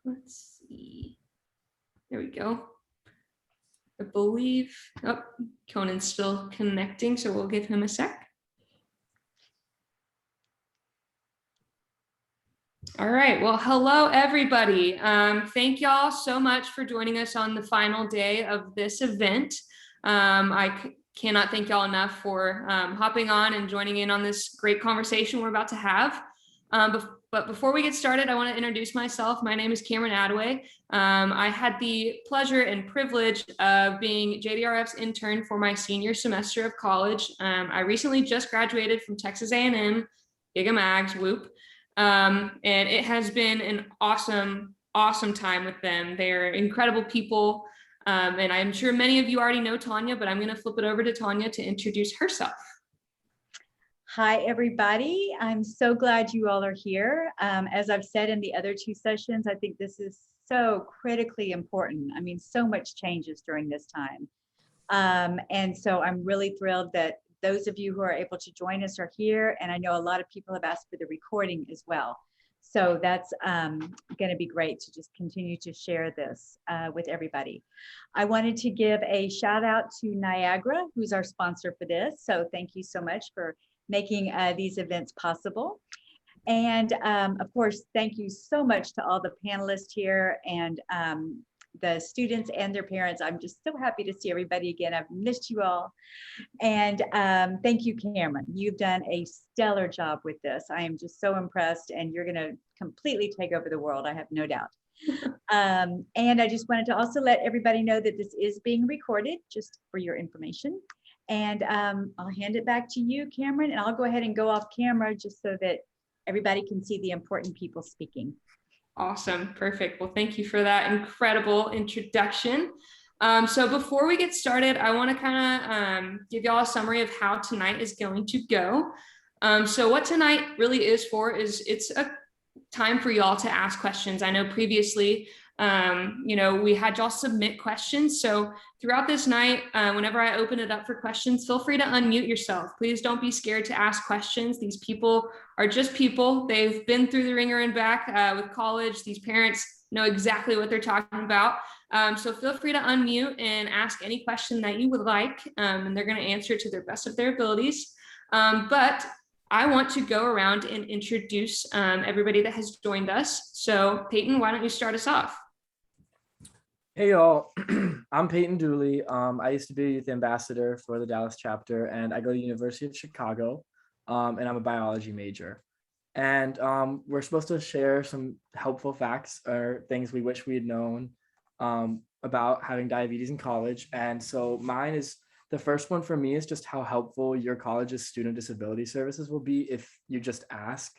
Let's see. There we go. I believe, oh, Conan's still connecting, so we'll give him a sec. All right, well, hello, everybody. Thank y'all so much for joining us on the final day of this event. I cannot thank y'all enough for hopping on and joining in on this great conversation we're about to have. But before we get started, I want to introduce myself. My name is Cameron Adaway. I had the pleasure and privilege of being JDRF's intern for my senior semester of college. I recently just graduated from Texas A&M, Giga Mags, whoop. And it has been an awesome time with them. They're incredible people. And I'm sure many of you already know Tanya, but I'm going to flip it over to Tanya to introduce herself. Hi, everybody. I'm so glad you all are here. As I've said in the other two sessions, I think this is so critically important. I mean, so much changes during this time. And so I'm really thrilled that those of you who are able to join us are here. And I know a lot of people have asked for the recording as well. So that's going to be great to just continue to share this with everybody. I wanted to give a shout out to Niagara, who's our sponsor for this. So thank you so much for making these events possible. And of course, thank you so much to all the panelists here and the students and their parents. I'm just so happy to see everybody again. I've missed you all. And thank you, Cameron. You've done a stellar job with this. I am just so impressed, and you're gonna completely take over the world, I have no doubt. And I just wanted to also let everybody know that this is being recorded, just for your information. And I'll hand it back to you, Cameron, and I'll go ahead and go off camera just so that everybody can see the important people speaking. Awesome, perfect. Well, thank you for that incredible introduction. So before we get started, I want to kind of give y'all a summary of how tonight is going to go. So what tonight really is for is it's a time for y'all to ask questions. I know previously, we had y'all submit questions. So throughout this night, whenever I open it up for questions, feel free to unmute yourself. Please don't be scared to ask questions. These people are just people. They've been through the ringer and back with college. These parents know exactly what they're talking about. So feel free to unmute and ask any question that you would like, and they're going to answer to the best of their abilities. But I want to go around and introduce everybody that has joined us. So Peyton, why don't you start us off? Hey y'all, I'm Peyton Dooley. I used to be a youth ambassador for the Dallas chapter, and I go to the University of Chicago, and I'm a biology major. And we're supposed to share some helpful facts or things we wish we had known about having diabetes in college. And so mine is, the first one for me is just how helpful your college's student disability services will be if you just ask.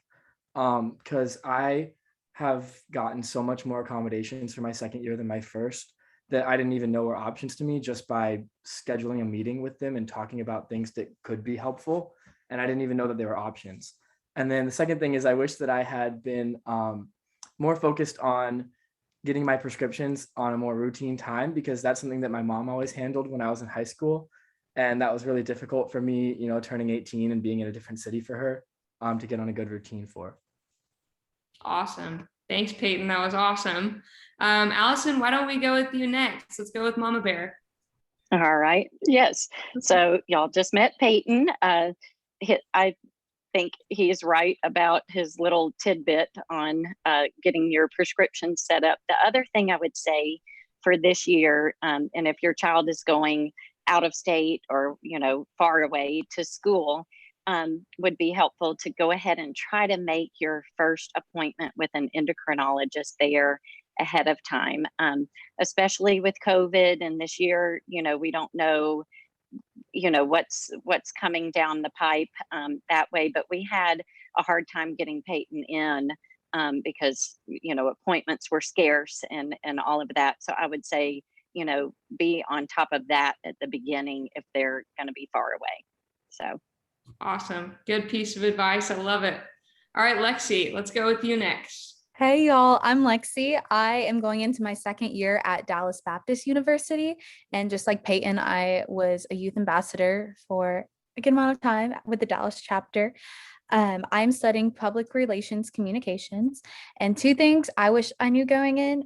Because I have gotten so much more accommodations for my second year than my first that I didn't even know were options to me just by scheduling a meeting with them and talking about things that could be helpful. And I didn't even know that they were options. And then the second thing is I wish that I had been more focused on getting my prescriptions on a more routine time, because that's something that my mom always handled when I was in high school. And that was really difficult for me, turning 18 and being in a different city for her to get on a good routine for. Awesome. Thanks, Peyton. That was awesome. Allison, why don't we go with you next? Let's go with Mama Bear. All right. Yes. So y'all just met Peyton. I think he's right about his little tidbit on getting your prescription set up. The other thing I would say for this year, and if your child is going out of state or, far away to school, would be helpful to go ahead and try to make your first appointment with an endocrinologist there ahead of time, especially with COVID. And this year, we don't know, what's coming down the pipe that way. But we had a hard time getting Peyton in because, appointments were scarce and all of that. So I would say, be on top of that at the beginning if they're going to be far away. So. Awesome. Good piece of advice. I love it. All right, Lexi, let's go with you next. Hey y'all, I'm Lexi. I am going into my second year at Dallas Baptist University. And just like Peyton, I was a youth ambassador for a good amount of time with the Dallas chapter. I'm studying public relations communications, and two things I wish I knew going in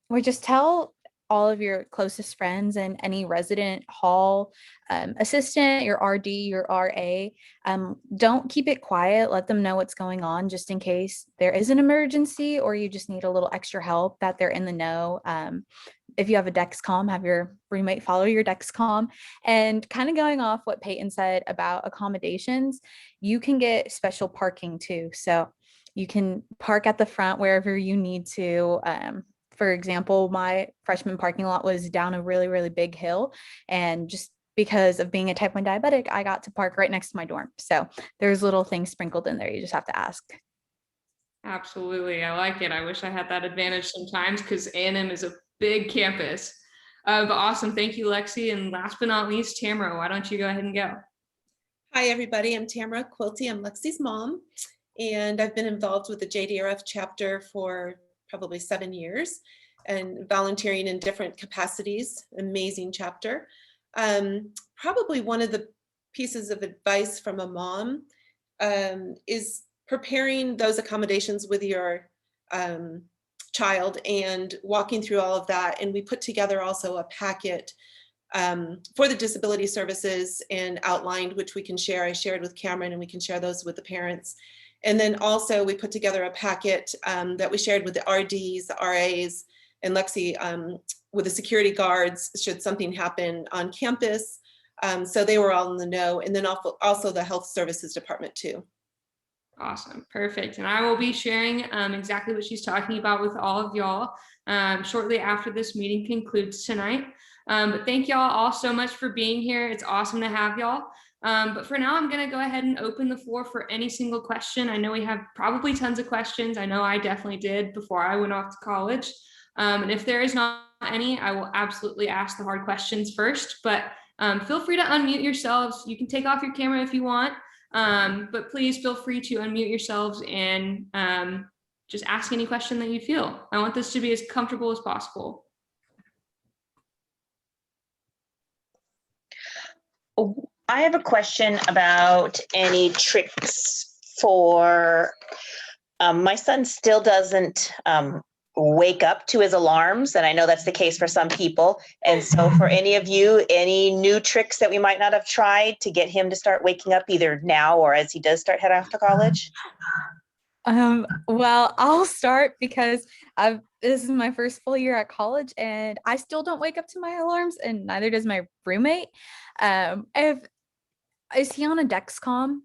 were just tell all of your closest friends and any resident hall assistant, your RD, your RA. Don't keep it quiet. Let them know what's going on just in case there is an emergency or you just need a little extra help, that they're in the know. If you have a Dexcom, have your roommate follow your Dexcom. And kind of going off what Peyton said about accommodations, you can get special parking too. So you can park at the front wherever you need to. For example, my freshman parking lot was down a really, really big hill. And just because of being a type 1 diabetic, I got to park right next to my dorm. So there's little things sprinkled in there. You just have to ask. Absolutely. I like it. I wish I had that advantage sometimes because A&M is a big campus. But awesome. Thank you, Lexi. And last but not least, Tamara, why don't you go ahead and go? Hi, everybody. I'm Tamara Quilty. I'm Lexi's mom, and I've been involved with the JDRF chapter for probably 7 years and volunteering in different capacities. Amazing chapter. Probably one of the pieces of advice from a mom is preparing those accommodations with your child and walking through all of that. And we put together also a packet for the disability services and outlined, which we can share. I shared with Cameron, and we can share those with the parents. And then also we put together a packet that we shared with the RDs, the RAs, and Lexi with the security guards should something happen on campus. So they were all in the know. And then also the health services department too. Awesome. Perfect. And I will be sharing exactly what she's talking about with all of y'all shortly after this meeting concludes tonight. But thank y'all all so much for being here. It's awesome to have y'all. But for now, I'm going to go ahead and open the floor for any single question. I know we have probably tons of questions. I know I definitely did before I went off to college. And if there is not any, I will absolutely ask the hard questions first. But feel free to unmute yourselves. You can take off your camera if you want. But please feel free to unmute yourselves and just ask any question that you feel. I want this to be as comfortable as possible. I have a question about any tricks for my son still doesn't wake up to his alarms, and I know that's the case for some people. And so for any of you, any new tricks that we might not have tried to get him to start waking up either now or as he does start heading off to college? Well, I'll start because this is my first full year at college and I still don't wake up to my alarms, and neither does my roommate. Is he on a Dexcom?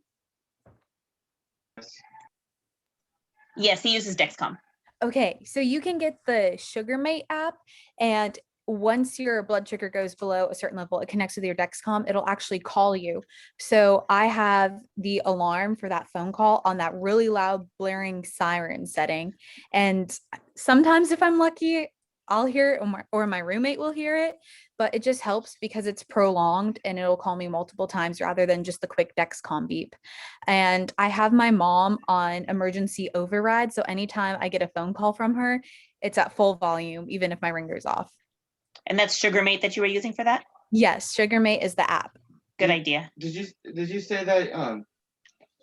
Yes, he uses Dexcom. Okay, so you can get the SugarMate app, and once your blood sugar goes below a certain level, it connects with your Dexcom. It'll actually call you. So I have the alarm for that phone call on that really loud blaring siren setting. And sometimes if I'm lucky, I'll hear it or my roommate will hear it, but it just helps because it's prolonged and it'll call me multiple times rather than just the quick Dexcom beep. And I have my mom on emergency override. So anytime I get a phone call from her, it's at full volume, even if my ringer's off. And that's SugarMate that you were using for that? Yes, SugarMate is the app. Good idea. Did you say that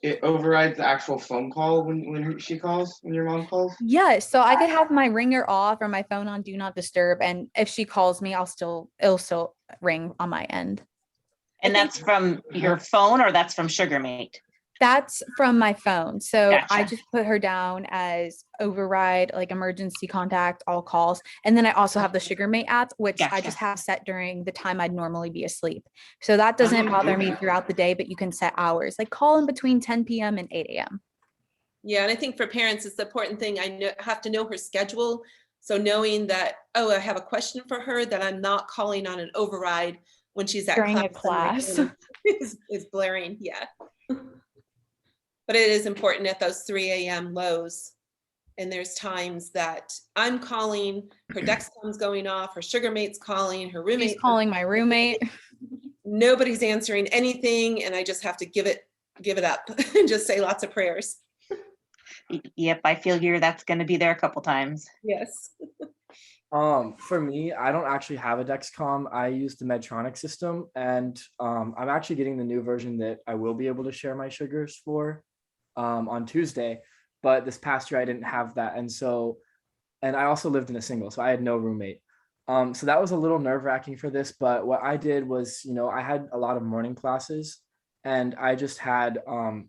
it overrides the actual phone call when your mom calls? Yeah, so I could have my ringer off or my phone on do not disturb, and if she calls me, it'll still ring on my end. And that's from your phone or that's from SugarMate? That's from my phone. So Gotcha. I just put her down as override, like emergency contact, all calls. And then I also have the SugarMate app, which I Gotcha. just have set during the time I'd normally be asleep. So that doesn't bother me throughout the day, but you can set hours, like call in between 10 p.m. and 8 a.m. Yeah, and I think for parents, it's the important thing. I have to know her schedule. So knowing that, oh, I have a question for her, that I'm not calling on an override when she's at During a class. class. is blaring, yeah. But it is important at those 3 a.m. lows. And there's times that I'm calling, her Dexcom's going off, her SugarMate's calling, her roommate's She's calling my roommate. Nobody's answering anything, and I just have to give it up and just say lots of prayers. Yep, I feel that's going to be there a couple times. Yes. For me, I don't actually have a Dexcom. I use the Medtronic system, and I'm actually getting the new version that I will be able to share my sugars for. on Tuesday, but this past year I didn't have that. And I also lived in a single, so I had no roommate. So that was a little nerve-wracking for this, but what I did was, I had a lot of morning classes, and I just had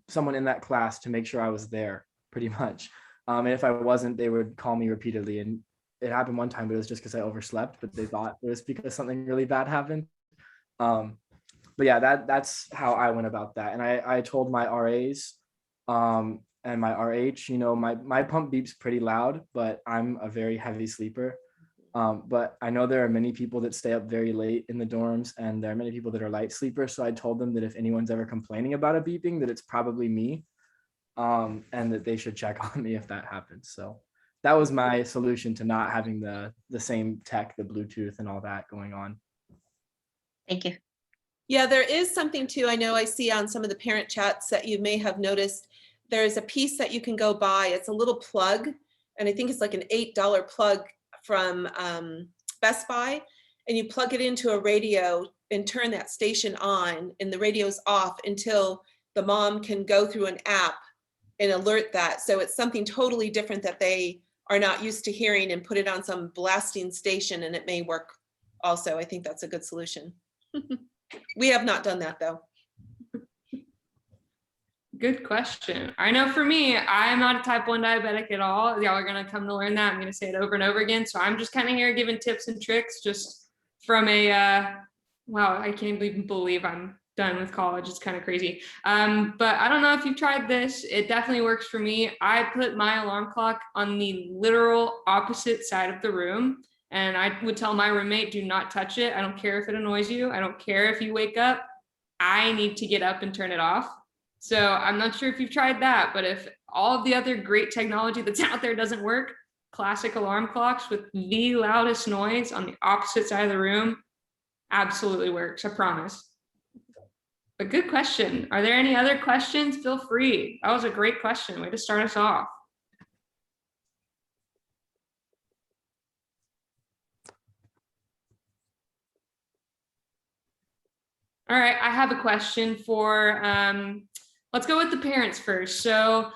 someone in that class to make sure I was there pretty much. And if I wasn't, they would call me repeatedly. And it happened one time, but it was just because I overslept, but they thought it was because something really bad happened. But yeah, that's how I went about that. And I told my RAs and my RH, my pump beeps pretty loud, but I'm a very heavy sleeper. But I know there are many people that stay up very late in the dorms, and there are many people that are light sleepers. So I told them that if anyone's ever complaining about a beeping, that it's probably me, and that they should check on me if that happens. So that was my solution to not having the same tech, the Bluetooth and all that going on. Thank you. Yeah, there is something too. I know I see on some of the parent chats that you may have noticed, there's a piece that you can go buy. It's a little plug, and I think it's like an $8 plug from Best Buy, and you plug it into a radio and turn that station on, and the radio's off until the mom can go through an app and alert that. So it's something totally different that they are not used to hearing, and put it on some blasting station, and it may work also. I think that's a good solution. We have not done that though. Good question. I know for me, I'm not a type 1 diabetic at all. Y'all are going to come to learn that. I'm going to say it over and over again. So I'm just kind of here giving tips and tricks just from a, wow, I can't even believe I'm done with college. It's kind of crazy. But I don't know if you've tried this. It definitely works for me. I put my alarm clock on the literal opposite side of the room. And I would tell my roommate, do not touch it. I don't care if it annoys you. I don't care if you wake up. I need to get up and turn it off. So I'm not sure if you've tried that, but if all of the other great technology that's out there doesn't work, classic alarm clocks with the loudest noise on the opposite side of the room absolutely works, I promise. But good question. Are there any other questions? Feel free. That was a great question. Way to start us off. All right, I have a question for, let's go with the parents first. So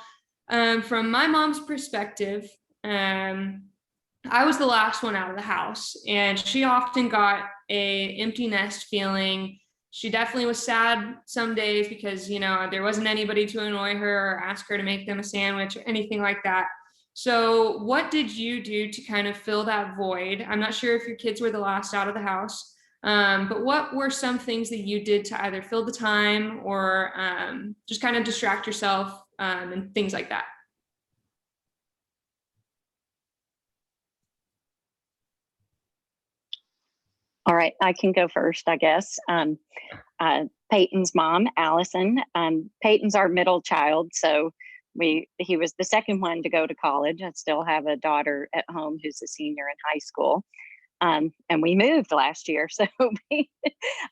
from my mom's perspective, I was the last one out of the house, and she often got a empty nest feeling. She definitely was sad some days because, there wasn't anybody to annoy her or ask her to make them a sandwich or anything like that. So what did you do to kind of fill that void? I'm not sure if your kids were the last out of the house. But what were some things that you did to either fill the time or just kind of distract yourself and things like that? All right, I can go first, I guess. Peyton's mom, Allison. Peyton's our middle child, so he was the second one to go to college. I still have a daughter at home who's a senior in high school. And we moved last year, so I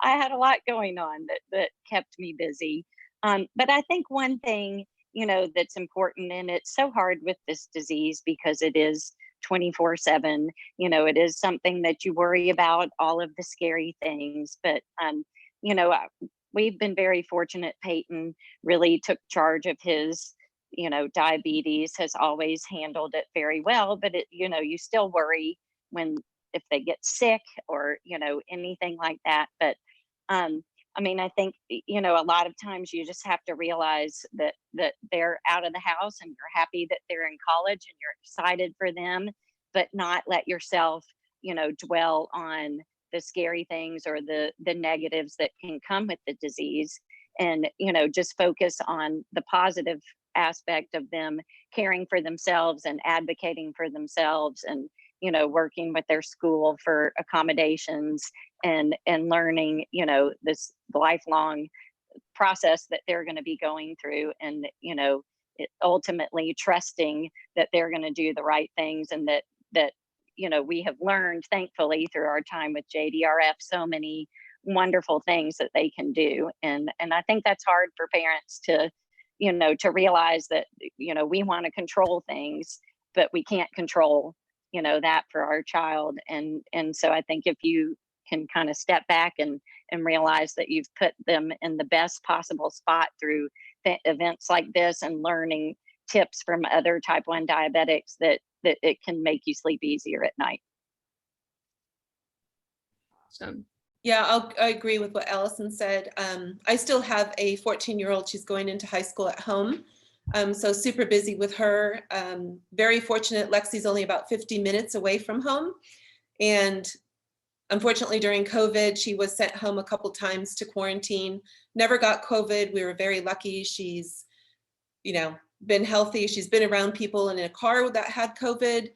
had a lot going on that kept me busy. But I think one thing, that's important, and it's so hard with this disease because it is 24/7, it is something that you worry about, all of the scary things. But, we've been very fortunate. Peyton really took charge of his, diabetes, has always handled it very well, but you still worry if they get sick or anything like that. But I think a lot of times you just have to realize that they're out of the house and you're happy that they're in college and you're excited for them, but not let yourself dwell on the scary things or the negatives that can come with the disease, and just focus on the positive aspect of them caring for themselves and advocating for themselves, and working with their school for accommodations and learning, this lifelong process that they're going to be going through, and, ultimately trusting that they're going to do the right things, and that we have learned, thankfully, through our time with JDRF, so many wonderful things that they can do. And I think that's hard for parents to, to realize that, we want to control things, but we can't control that for our child. And so I think if you can kind of step back and realize that you've put them in the best possible spot through events like this and learning tips from other type 1 diabetics that it can make you sleep easier at night. So Yeah, I agree with what Allison said. I still have a 14-year-old. She's going into high school at home. So super busy with her. Very fortunate. Lexi's only about 50 minutes away from home. And unfortunately, during COVID, she was sent home a couple times to quarantine. Never got COVID. We were very lucky. She's, been healthy. She's been around people in a car that had COVID.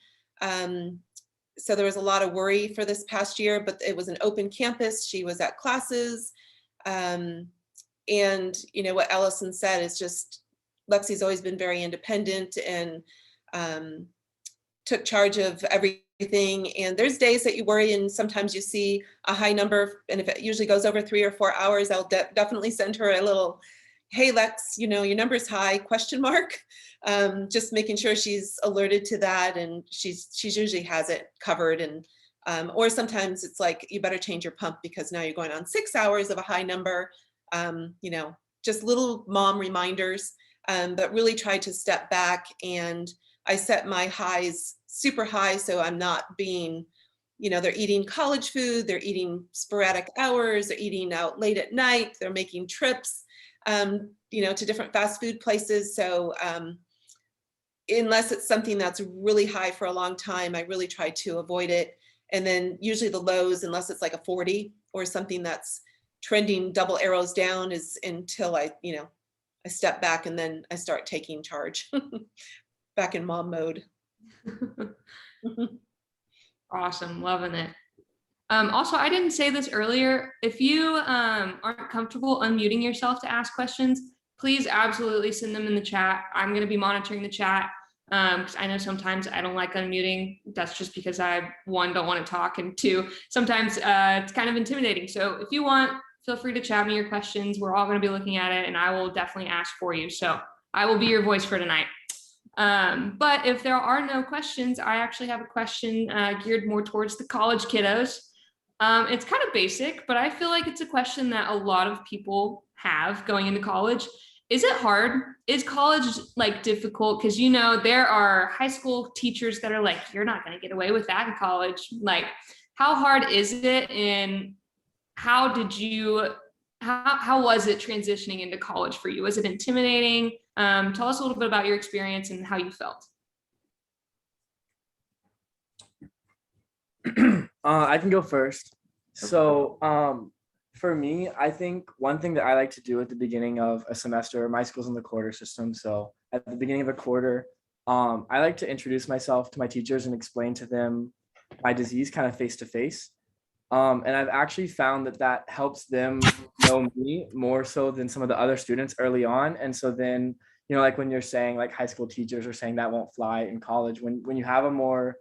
So there was a lot of worry for this past year, but it was an open campus. She was at classes. And what Allison said is just, Lexi's always been very independent and took charge of everything. And there's days that you worry, and sometimes you see a high number, and if it usually goes over 3 or 4 hours, I'll definitely send her a little, hey Lex, your number's high, ? Just making sure she's alerted to that, and she's usually has it covered. And or sometimes it's like, you better change your pump because now you're going on 6 hours of a high number. Just little mom reminders, but really try to step back, and I set my highs super high, so I'm not being, they're eating college food, they're eating sporadic hours, they're eating out late at night, they're making trips, to different fast food places. So unless it's something that's really high for a long time, I really try to avoid it. And then usually the lows, unless it's like a 40 or something that's trending double arrows down, is until I step back, and then I start taking charge. Back in mom mode. awesome, loving it. Also, I didn't say this earlier. If you aren't comfortable unmuting yourself to ask questions, please absolutely send them in the chat. I'm going to be monitoring the chat because I know sometimes I don't like unmuting. That's just because I, 1, don't want to talk, and 2, sometimes it's kind of intimidating. So if you want, feel free to chat me your questions. We're all going to be looking at it, and I will definitely ask for you. So I will be your voice for tonight. But if there are no questions, I actually have a question geared more towards the college kiddos. It's kind of basic, but I feel like it's a question that a lot of people have going into college. Is it hard? Is college like difficult? Because there are high school teachers that are like, you're not going to get away with that in college. Like, how hard is it? And how was it transitioning into college for you? Was it intimidating? Tell us a little bit about your experience and how you felt. I can go first. So for me, I think one thing that I like to do at the beginning of a semester, my school's in the quarter system. So at the beginning of a quarter, I like to introduce myself to my teachers and explain to them my disease kind of face to face. And I've actually found that helps them know me more so than some of the other students early on. And so then, like when you're saying like high school teachers are saying that won't fly in college, when you have a more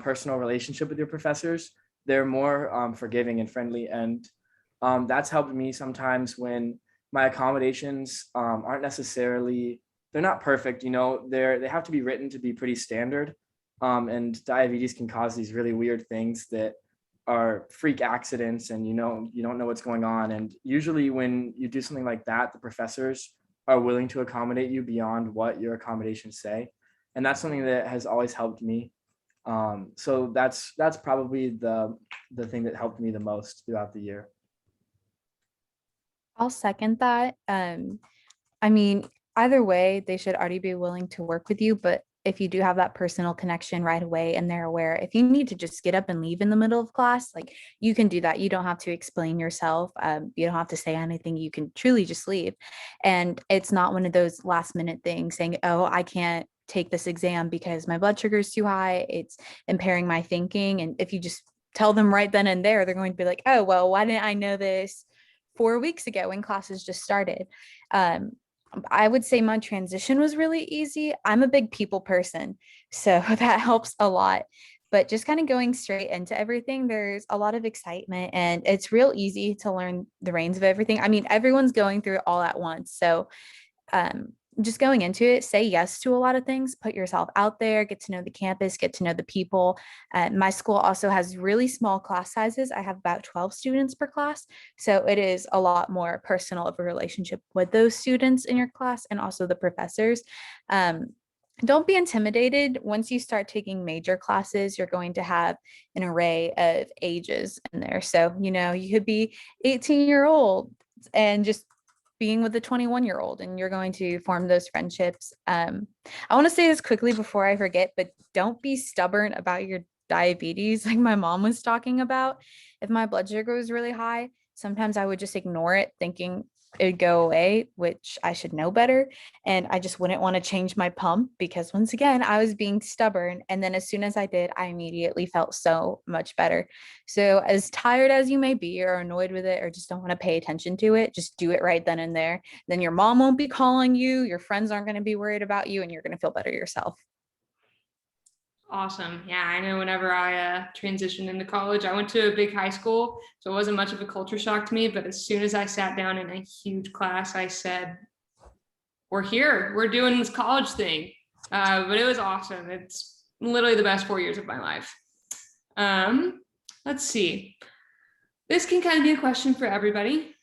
personal relationship with your professors, they're more forgiving and friendly. And that's helped me sometimes when my accommodations aren't necessarily, they're not perfect, they have to be written to be pretty standard. And diabetes can cause these really weird things that are freak accidents, and you don't know what's going on. And usually when you do something like that, the professors are willing to accommodate you beyond what your accommodations say. And that's something that has always helped me. So that's probably the thing that helped me the most throughout the year. I'll second that. I mean, either way, they should already be willing to work with you, but if you do have that personal connection right away and they're aware, if you need to just get up and leave in the middle of class, like you can do that. You don't have to explain yourself. You don't have to say anything. You can truly just leave. And it's not one of those last minute things saying, oh, I can't take this exam because my blood sugar is too high. It's impairing my thinking. And if you just tell them right then and there, they're going to be like, oh, well, why didn't I know this 4 weeks ago when classes just started? I would say my transition was really easy. I'm a big people person, so that helps a lot. But just kind of going straight into everything, there's a lot of excitement, and it's real easy to learn the reins of everything. I mean, everyone's going through it all at once. So just going into it, say yes to a lot of things, put yourself out there, get to know the campus, get to know the people. My school also has really small class sizes. I have about 12 students per class. So it is a lot more personal of a relationship with those students in your class and also the professors. Don't be intimidated. Once you start taking major classes, you're going to have an array of ages in there. So, you could be 18-year-old and just being with a 21-year-old, and you're going to form those friendships. I want to say this quickly before I forget, but don't be stubborn about your diabetes, like my mom was talking about. If my blood sugar was really high, sometimes I would just ignore it, thinking it'd go away, which I should know better. And I just wouldn't want to change my pump because, once again, I was being stubborn. And then as soon as I did, I immediately felt so much better. So as tired as you may be, or annoyed with it, or just don't want to pay attention to it, just do it right then and there. Then your mom won't be calling you, your friends aren't going to be worried about you, and you're going to feel better yourself. Awesome. Yeah, I know whenever I transitioned into college, I went to a big high school, so it wasn't much of a culture shock to me. But as soon as I sat down in a huge class, I said, we're here, we're doing this college thing. But it was awesome. It's literally the best 4 years of my life. Let's see. This can kind of be a question for everybody.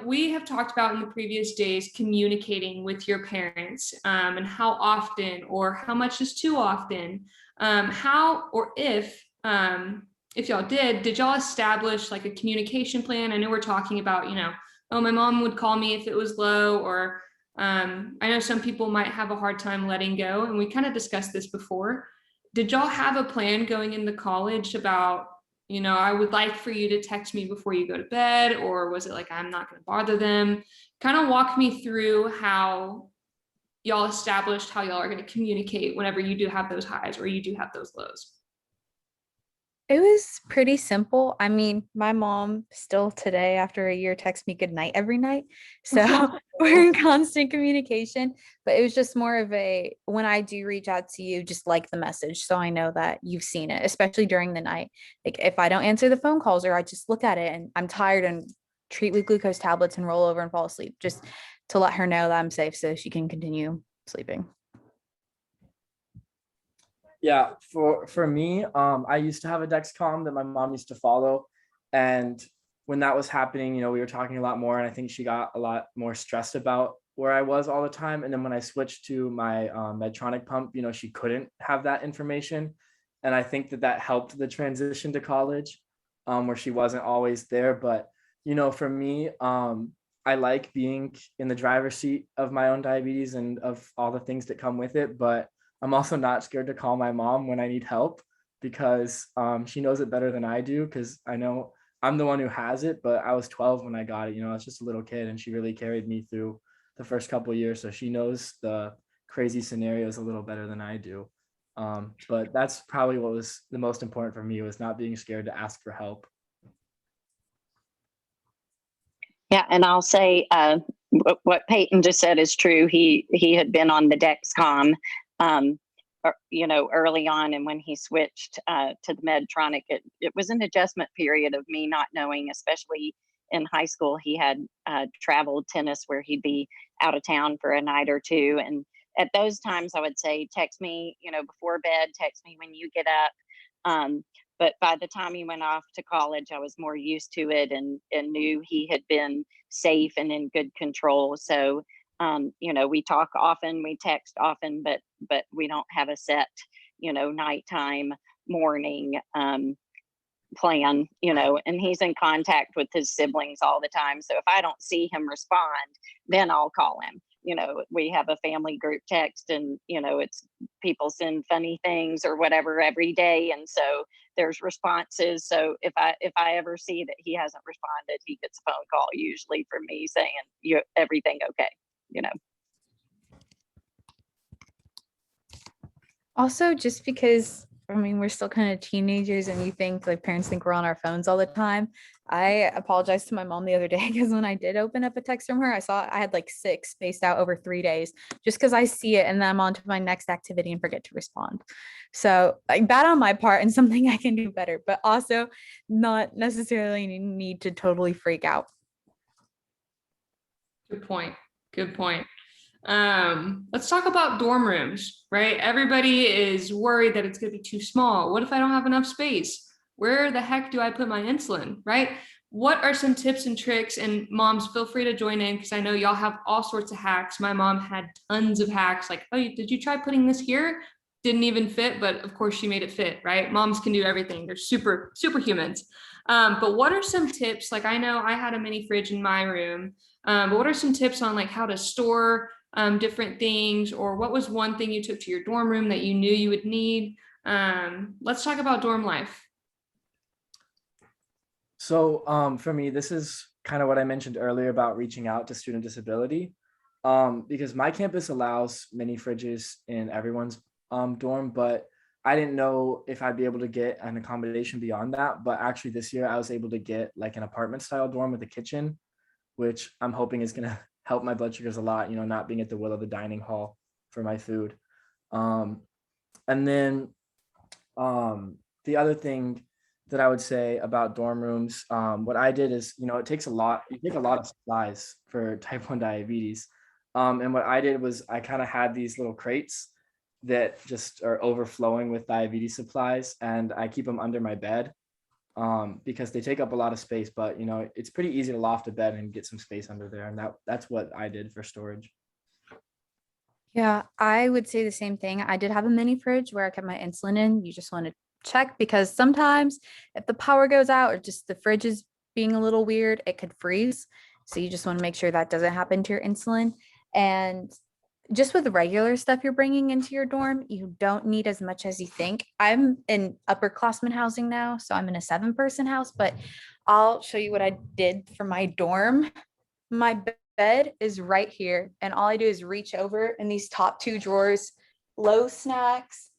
We have talked about in the previous days communicating with your parents, and how often or how much is too often. How or if y'all did y'all establish like a communication plan? I know we're talking about, oh, my mom would call me if it was low, or I know some people might have a hard time letting go, and we kind of discussed this before. Did y'all have a plan going into college about, I would like for you to text me before you go to bed, or was it like, I'm not going to bother them? Kind of walk me through how y'all established how y'all are going to communicate whenever you do have those highs or you do have those lows. It was pretty simple. I mean, my mom still today, after a year, texts me good night every night. So we're in constant communication, but it was just more of a, when I do reach out to you, just like the message. So I know that you've seen it, especially during the night. Like if I don't answer the phone calls, or I just look at it and I'm tired, and treat with glucose tablets and roll over and fall asleep, just to let her know that I'm safe so she can continue sleeping. Yeah, for me, I used to have a Dexcom that my mom used to follow, and when that was happening, we were talking a lot more, and I think she got a lot more stressed about where I was all the time. And then when I switched to my Medtronic pump, she couldn't have that information, and I think that helped the transition to college, where she wasn't always there. But for me, I like being in the driver's seat of my own diabetes and of all the things that come with it, but I'm also not scared to call my mom when I need help, because she knows it better than I do, because I know I'm the one who has it, but I was 12 when I got it. I was just a little kid, and she really carried me through the first couple of years. So she knows the crazy scenarios a little better than I do. But that's probably what was the most important for me, was not being scared to ask for help. Yeah, and I'll say what Peyton just said is true. He had been on the Dexcom, early on, and when he switched to the Medtronic, it was an adjustment period of me not knowing, especially in high school. He had traveled tennis where he'd be out of town for a night or two, and at those times I would say, text me, before bed, text me when you get up. But by the time he went off to college, I was more used to it, and knew he had been safe and in good control. So, we talk often, we text often, but we don't have a set, nighttime, morning plan, and he's in contact with his siblings all the time. So if I don't see him respond, then I'll call him. We have a family group text, and it's people send funny things or whatever every day, and so there's responses. So if I ever see that he hasn't responded, he gets a phone call usually from me saying, everything okay. Also, just because, we're still kind of teenagers, and parents think we're on our phones all the time. I apologized to my mom the other day, because when I did open up a text from her, I saw I had like 6 spaced out over 3 days, just because I see it and then I'm on to my next activity and forget to respond. So like that on my part, and something I can do better, but also not necessarily need to totally freak out. Good point. Good point. Let's talk about dorm rooms, right? Everybody is worried that it's going to be too small. What if I don't have enough space? Where the heck do I put my insulin, right? What are some tips and tricks? And moms, feel free to join in because I know y'all have all sorts of hacks. My mom had tons of hacks like, oh, did you try putting this here? Didn't even fit, but of course she made it fit, right? Moms can do everything. They're super humans. But what are some tips? Like I know I had a mini fridge in my room, but what are some tips on like how to store different things, or what was one thing you took to your dorm room that you knew you would need? Let's talk about dorm life. So for me, this is kind of what I mentioned earlier about reaching out to student disability, because my campus allows mini fridges in everyone's dorm, but I didn't know if I'd be able to get an accommodation beyond that. But actually this year I was able to get like an apartment style dorm with a kitchen, which I'm hoping is going to help my blood sugars a lot, you know, not being at the will of the dining hall for my food. And then the other thing that I would say about dorm rooms, what I did is, you know, you take a lot of supplies for type 1 diabetes. And what I did was I kind of had these little crates that just are overflowing with diabetes supplies, and I keep them under my bed because they take up a lot of space, but you know, it's pretty easy to loft a bed and get some space under there. And that's what I did for storage. Yeah, I would say the same thing. I did have a mini fridge where I kept my insulin in. You just want to check because sometimes if the power goes out or just the fridge is being a little weird, it could freeze. So you just want to make sure that doesn't happen to your insulin. And just with regular stuff you're bringing into your dorm, you don't need as much as you think. I'm in upperclassmen housing now, so I'm in a 7-person house, but I'll show you what I did for my dorm. My bed is right here, and all I do is reach over in these top 2 drawers, low snacks,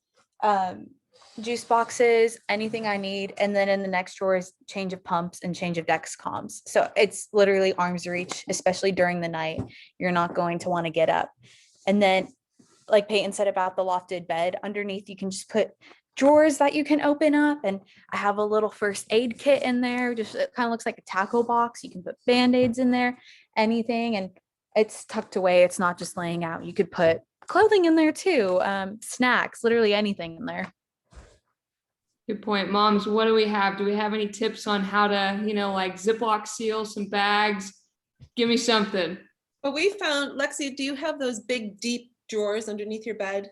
juice boxes, anything I need. And then in the next drawer is change of pumps and change of Dexcoms. So it's literally arm's reach, especially during the night. You're not going to want to get up. And then, like Peyton said about the lofted bed, underneath you can just put drawers that you can open up. And I have a little first aid kit in there. Just it kind of looks like a tackle box. You can put band-aids in there, anything. And it's tucked away. It's not just laying out. You could put clothing in there too, snacks, literally anything in there. Good point. Moms, what do we have? Do we have any tips on how to, you know, like Ziploc seal some bags? Give me something. Well, we found, Lexi, do you have those big, deep drawers underneath your bed?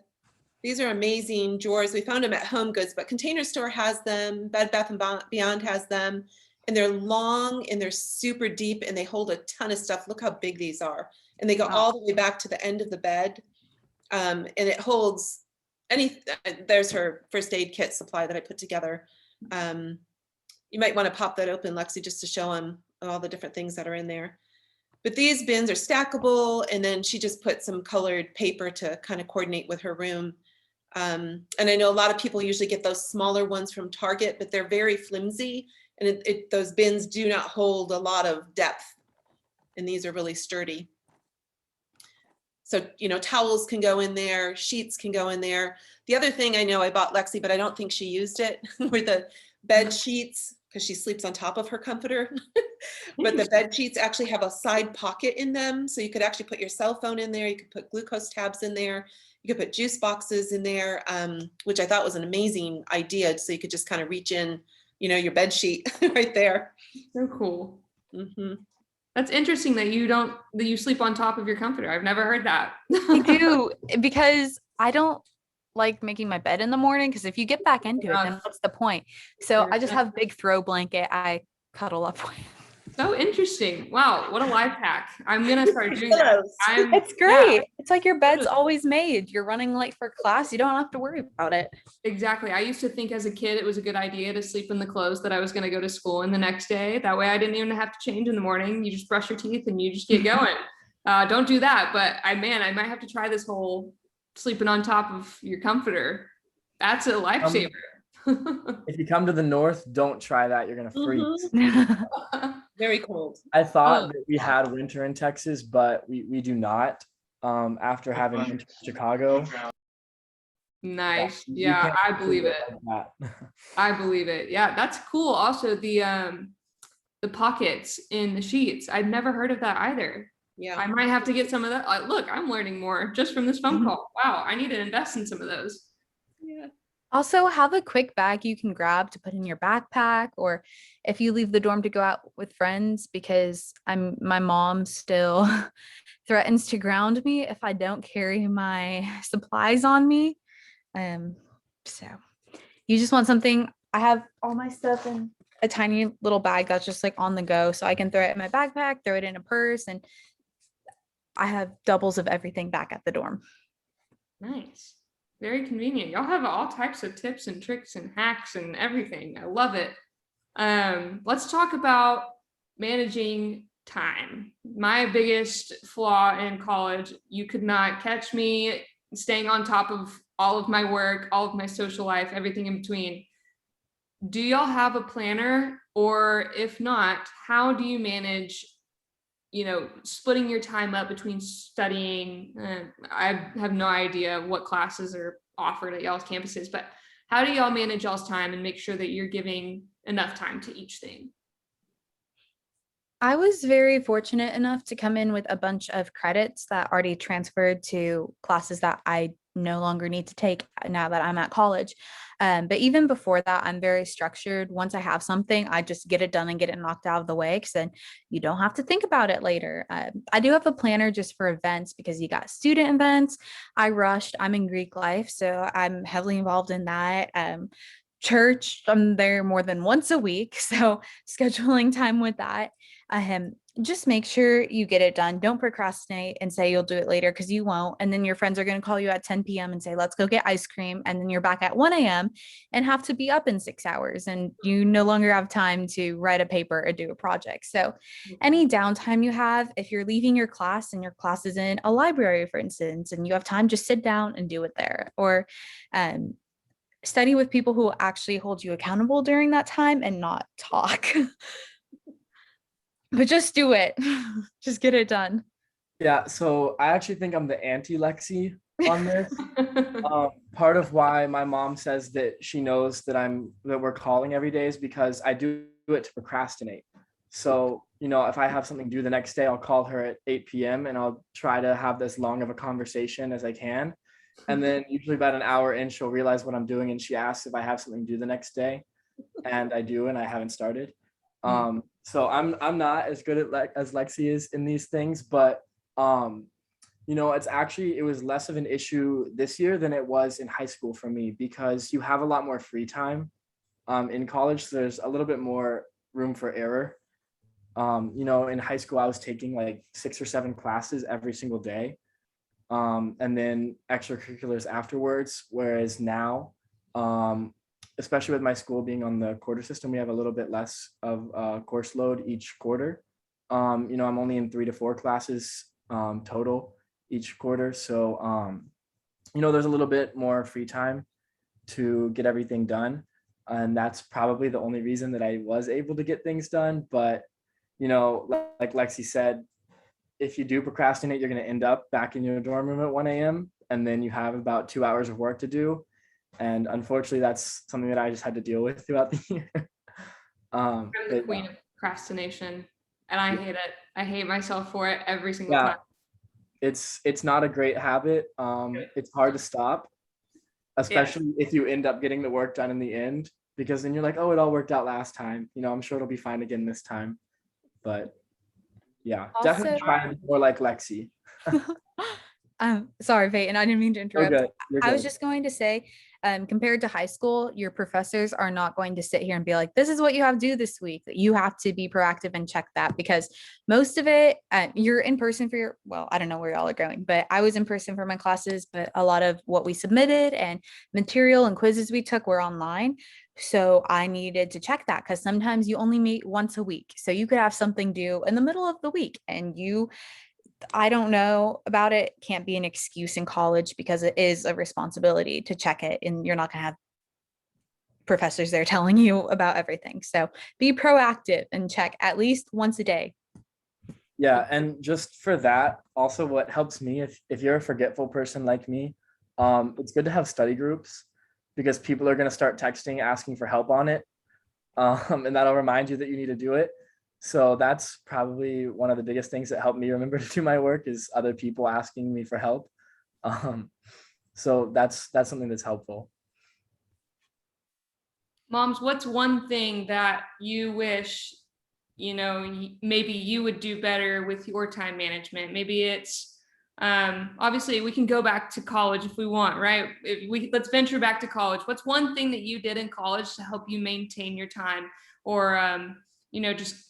These are amazing drawers. We found them at Home Goods, but Container Store has them, Bed Bath & Beyond has them, and they're long and they're super deep and they hold a ton of stuff. Look how big these are. And they go all the way back to the end of the bed. And it holds there's her first aid kit supply that I put together. You might want to pop that open, Lexi, just to show them all the different things that are in there. But these bins are stackable, and then she just put some colored paper to kind of coordinate with her room. And I know a lot of people usually get those smaller ones from Target, but they're very flimsy, and those bins do not hold a lot of depth, and these are really sturdy. So, you know, towels can go in there, sheets can go in there. The other thing I know I bought Lexi, but I don't think she used it, were the bed sheets, because she sleeps on top of her comforter. But the bed sheets actually have a side pocket in them. So you could actually put your cell phone in there. You could put glucose tabs in there. You could put juice boxes in there, which I thought was an amazing idea. So you could just kind of reach in, you know, your bed sheet right there. So cool. Mm-hmm. That's interesting that you sleep on top of your comforter. I've never heard that. I do, because I don't like making my bed in the morning, because if you get back into it, then what's the point? So I just have a big throw blanket I cuddle up with. So interesting. Wow, what a life hack. I'm gonna start doing that. It's great. Yeah. It's like your bed's always made. You're running late for class, you don't have to worry about it. Exactly. I used to think as a kid it was a good idea to sleep in the clothes that I was going to go to school in the next day. That way I didn't even have to change in the morning. You just brush your teeth and you just get going. Don't do that. But I might have to try this whole sleeping on top of your comforter. That's a lifesaver. If you come to the north, don't try that. You're going to freeze. Mm-hmm. Very cold. I thought that we had winter in Texas, but we do not. After having winter in Chicago. Nice. Yeah, I believe it. Like I believe it. Yeah, that's cool. Also, the pockets in the sheets. I'd never heard of that either. Yeah. I might have to get some of that. Look, I'm learning more just from this phone call. Wow, I need to invest in some of those. Yeah. Also, have a quick bag you can grab to put in your backpack, or if you leave the dorm to go out with friends, because my mom still threatens to ground me if I don't carry my supplies on me. So you just want something. I have all my stuff in a tiny little bag that's just like on the go, so I can throw it in my backpack, throw it in a purse, and I have doubles of everything back at the dorm. Nice. Very convenient. Y'all have all types of tips and tricks and hacks and everything. I love it. Let's talk about managing time. My biggest flaw in college, you could not catch me staying on top of all of my work, all of my social life, everything in between. Do y'all have a planner? Or if not, how do you manage, splitting your time up between studying? I have no idea what classes are offered at y'all's campuses, but how do y'all manage y'all's time and make sure that you're giving enough time to each thing? I was very fortunate enough to come in with a bunch of credits that already transferred to classes that I no longer need to take now that I'm at college. But even before that, I'm very structured. Once I have something, I just get it done and get it knocked out of the way, because then you don't have to think about it later. I do have a planner just for events, because you got student events. I rushed. I'm in Greek life, so I'm heavily involved in that. Church, I'm there more than once a week, so scheduling time with that. Just make sure you get it done. Don't procrastinate and say you'll do it later, because you won't. And then your friends are going to call you at 10 p.m. and say, let's go get ice cream. And then you're back at 1 a.m. and have to be up in 6 hours. And you no longer have time to write a paper or do a project. So any downtime you have, if you're leaving your class and your class is in a library, for instance, and you have time, just sit down and do it there. Or study with people who will actually hold you accountable during that time and not talk. But just do it. Just get it done. Yeah, so I actually think I'm the anti-Lexi on this. Part of why my mom says that she knows that we're calling every day is because I do it to procrastinate. So, if I have something due the next day, I'll call her at 8 p.m. and I'll try to have as long of a conversation as I can. And then usually about an hour in, she'll realize what I'm doing and she asks if I have something due the next day. And I do, and I haven't started. So I'm not as good at as Lexi is in these things, but it was less of an issue this year than it was in high school for me, because you have a lot more free time in college. So there's a little bit more room for error. In high school, I was taking like 6 or 7 classes every single day, and then extracurriculars afterwards. Whereas now, especially with my school being on the quarter system, we have a little bit less of course load each quarter. I'm only in 3 to 4 classes total each quarter. So, there's a little bit more free time to get everything done. And that's probably the only reason that I was able to get things done. But, like Lexi said, if you do procrastinate, you're going to end up back in your dorm room at 1 a.m. and then you have about 2 hours of work to do. And unfortunately, that's something that I just had to deal with throughout the year. I'm the queen of procrastination, and I hate it. I hate myself for it every single time. It's not a great habit. It's hard to stop, especially if you end up getting the work done in the end, because then you're like, oh, it all worked out last time. I'm sure it'll be fine again this time. But yeah, definitely try to be more like Lexi. Sorry, Peyton, I didn't mean to interrupt. You're I was good. just going to say, compared to high school, your professors are not going to sit here and be like, this is what you have to do this week. You have to be proactive and check that, because most of it, you're in person for I don't know where y'all are going, but I was in person for my classes, but a lot of what we submitted and material and quizzes we took were online. So I needed to check that, because sometimes you only meet once a week. So you could have something due in the middle of the week, and I don't know about it, can't be an excuse in college, because it is a responsibility to check it, and you're not going to have professors there telling you about everything. So be proactive and check at least once a day. Yeah, and just for that, also what helps me, if you're a forgetful person like me, it's good to have study groups, because people are going to start texting asking for help on it, and that'll remind you that you need to do it. So that's probably one of the biggest things that helped me remember to do my work is other people asking me for help. So that's something that's helpful. Moms, what's one thing that you wish, maybe you would do better with your time management? Maybe it's obviously we can go back to college if we want, right? Let's venture back to college. What's one thing that you did in college to help you maintain your time, or just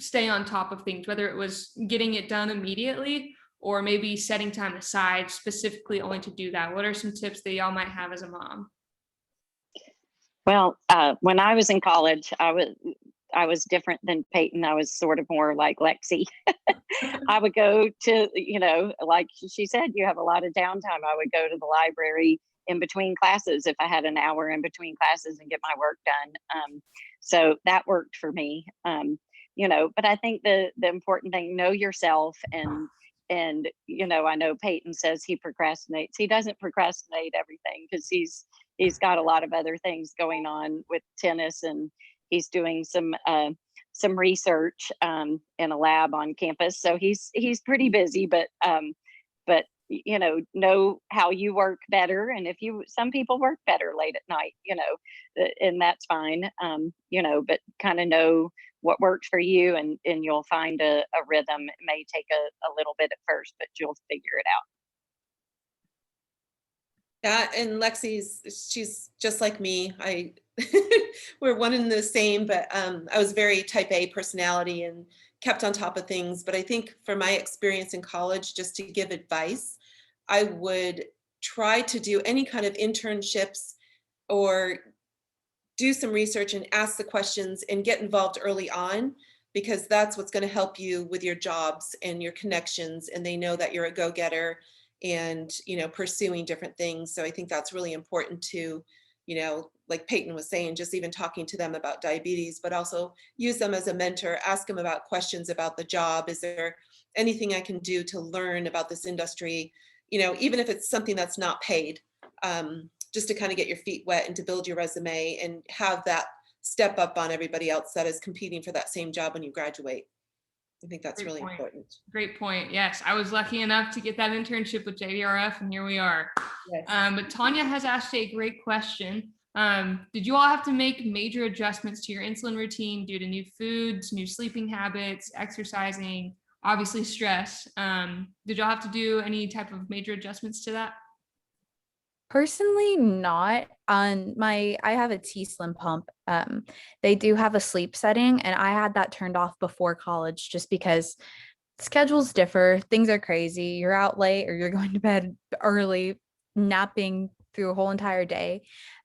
stay on top of things, whether it was getting it done immediately or maybe setting time aside specifically only to do that? What are some tips that y'all might have as a mom? Well, when I was in college, I was different than Peyton. I was sort of more like Lexi. I would go to, like she said, you have a lot of downtime. I would go to the library in between classes if I had an hour in between classes and get my work done. So that worked for me. But I think the important thing, know yourself, and I know Peyton says he procrastinates. He doesn't procrastinate everything because he's got a lot of other things going on with tennis, and he's doing some research in a lab on campus. So he's pretty busy, but know how you work better. And some people work better late at night, and that's fine. But kind of know what works for you, and you'll find a rhythm. It may take a little bit at first, but you'll figure it out. Yeah, and she's just like me. We're one and the same, but I was very type A personality and kept on top of things. But I think for my experience in college, just to give advice, I would try to do any kind of internships or do some research and ask the questions and get involved early on, because that's what's going to help you with your jobs and your connections. And they know that you're a go-getter and, pursuing different things. So I think that's really important to, like Peyton was saying, just even talking to them about diabetes, but also use them as a mentor, ask them about questions about the job. Is there anything I can do to learn about this industry? Even if it's something that's not paid, just to kind of get your feet wet and to build your resume and have that step up on everybody else that is competing for that same job when you graduate. I think that's really important. Great point. Yes, I was lucky enough to get that internship with JDRF, and here we are. Yes. But Tanya has asked a great question. Did you all have to make major adjustments to your insulin routine due to new foods, new sleeping habits, exercising, obviously stress? Did y'all have to do any type of major adjustments to that? Personally, not. I have a T-Slim pump. They do have a sleep setting, and I had that turned off before college just because schedules differ. Things are crazy. You're out late or you're going to bed early, napping through a whole entire day.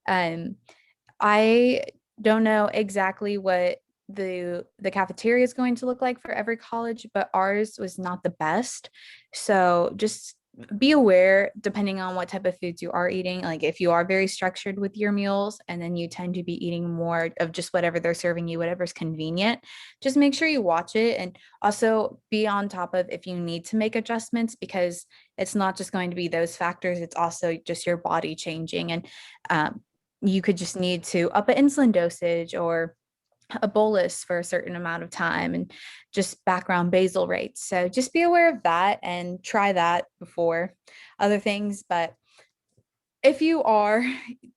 I don't know exactly what the cafeteria is going to look like for every college, but ours was not the best. So just be aware, depending on what type of foods you are eating. Like if you are very structured with your meals and then you tend to be eating more of just whatever they're serving you, whatever's convenient, just make sure you watch it. And also be on top of if you need to make adjustments, because it's not just going to be those factors, it's also just your body changing. And you could just need to up an insulin dosage or a bolus for a certain amount of time, and just background basal rates. So just be aware of that and try that before other things. But if you are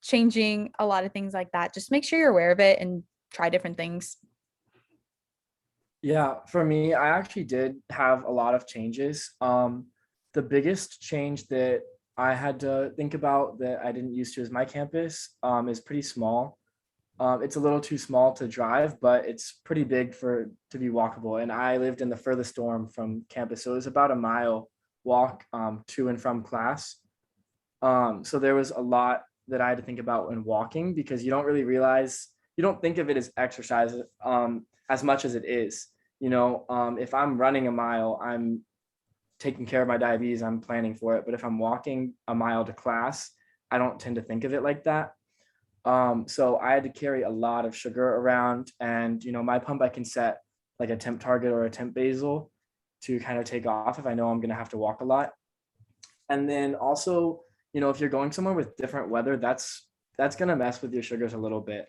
changing a lot of things like that, just make sure you're aware of it and try different things. Yeah, for me, I actually did have a lot of changes. The biggest change that I had to think about that I didn't used to is my campus is pretty small. It's a little too small to drive, but it's pretty big to be walkable. And I lived in the furthest dorm from campus, so it was about a mile walk to and from class. So there was a lot that I had to think about when walking, because you don't think of it as exercise as much as it is. If I'm running a mile, I'm taking care of my diabetes, I'm planning for it. But if I'm walking a mile to class, I don't tend to think of it like that. So I had to carry a lot of sugar around, and my pump, I can set like a temp target or a temp basal to kind of take off if I know I'm going to have to walk a lot. And then also, if you're going somewhere with different weather, that's going to mess with your sugars a little bit.